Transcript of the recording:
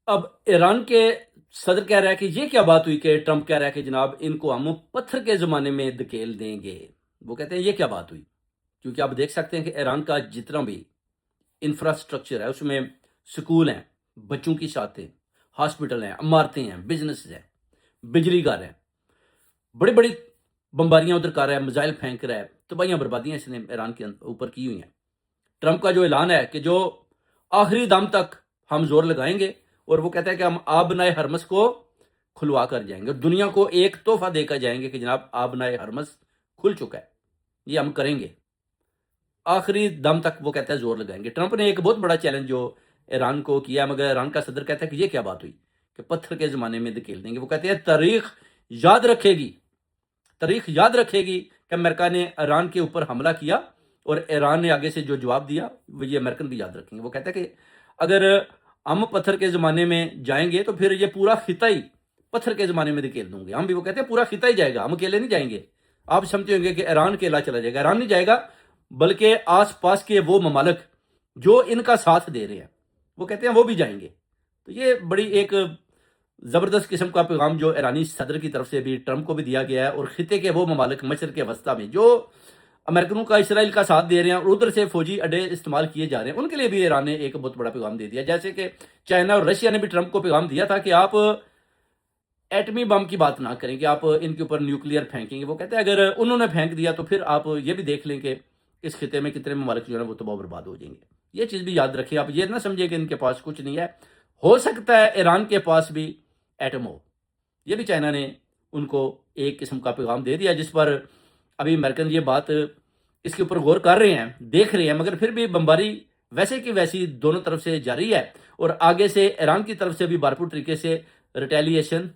اب ایران کے صدر کہہ رہا ہے کہ یہ کیا بات ہوئی کہ ٹرمپ کہہ رہا ہے کہ جناب ان کو ہم پتھر کے زمانے میں دھکیل دیں گے. وہ کہتے ہیں یہ کیا بات ہوئی، کیونکہ آپ دیکھ سکتے ہیں کہ ایران کا جتنا بھی انفراسٹرکچر ہے اس میں سکول ہیں، بچوں کی ساتیں، ہاسپٹل ہیں، عمارتیں ہیں، بزنس ہیں، بجلی گھر ہیں، بڑی بڑی بمباریاں ادھر کر رہا ہے، میزائل پھینک رہا ہے، تباہیاں بربادیاں اس نے ایران کے اوپر کی ہوئی ہیں. ٹرمپ کا جو اعلان ہے کہ جو آخری دم تک ہم زور لگائیں گے، اور وہ کہتا ہے کہ ہم آبنائے ہرمس کو کھلوا کر جائیں گے، اور دنیا کو ایک تحفہ دے کر جائیں گے کہ جناب آبنائے ہرمس کھل چکا ہے، یہ ہم کریں گے. آخری دم تک وہ کہتا ہے زور لگائیں گے. ٹرمپ نے ایک بہت بڑا چیلنج جو ایران کو کیا، مگر ایران کا صدر کہتا ہے کہ یہ کیا بات ہوئی کہ پتھر کے زمانے میں دھکیل دیں گے. وہ کہتے ہیں تاریخ یاد رکھے گی، تاریخ یاد رکھے گی کہ امریکہ نے ایران کے اوپر حملہ کیا، اور ایران نے آگے سے جو جواب دیا وہ یہ امریکن بھی یاد رکھیں گے. وہ کہتا ہے کہ اگر ہم پتھر کے زمانے میں جائیں گے تو پھر یہ پورا خطہ ہی پتھر کے زمانے میں دھکیل دوں گے. ہم بھی، وہ کہتے ہیں پورا خطہ ہی جائے گا، ہم اکیلے نہیں جائیں گے. آپ سمجھتے ہوں گے کہ ایران اکیلا چلا جائے گا، ایران نہیں جائے گا، بلکہ آس پاس کے وہ ممالک جو ان کا ساتھ دے رہے ہیں وہ کہتے ہیں وہ بھی جائیں گے. تو یہ بڑی ایک زبردست قسم کا پیغام جو ایرانی صدر کی طرف سے بھی ٹرمپ کو بھی دیا گیا ہے، اور خطے کے وہ ممالک مشرق وسطیٰ میں جو امریکنوں کا، اسرائیل کا ساتھ دے رہے ہیں اور ادھر سے فوجی اڈے استعمال کیے جا رہے ہیں، ان کے لیے بھی ایران نے ایک بہت بڑا پیغام دے دیا. جیسے کہ چائنا اور رشیا نے بھی ٹرمپ کو پیغام دیا تھا کہ آپ ایٹمی بم کی بات نہ کریں کہ آپ ان کے اوپر نیوکلیئر پھینکیں گے. وہ کہتے ہیں اگر انہوں نے پھینک دیا تو پھر آپ یہ بھی دیکھ لیں کہ اس خطے میں کتنے ممالک جو ہے وہ تباہ و برباد ہو جائیں گے. یہ چیز بھی یاد رکھیں، آپ یہ نہ سمجھیں کہ ان کے پاس کچھ نہیں ہے. ہو سکتا ہے ایران کے پاس بھی ایٹم ہو. یہ بھی چائنا نے ان کو ایک قسم کا پیغام دے دیا، جس پر ابھی امریکن یہ بات اس کے اوپر غور کر رہے ہیں، دیکھ رہے ہیں، مگر پھر بھی بمباری ویسے کی ویسی دونوں طرف سے جاری ہے، اور آگے سے ایران کی طرف سے بھی بھرپور طریقے سے ریٹیلیشن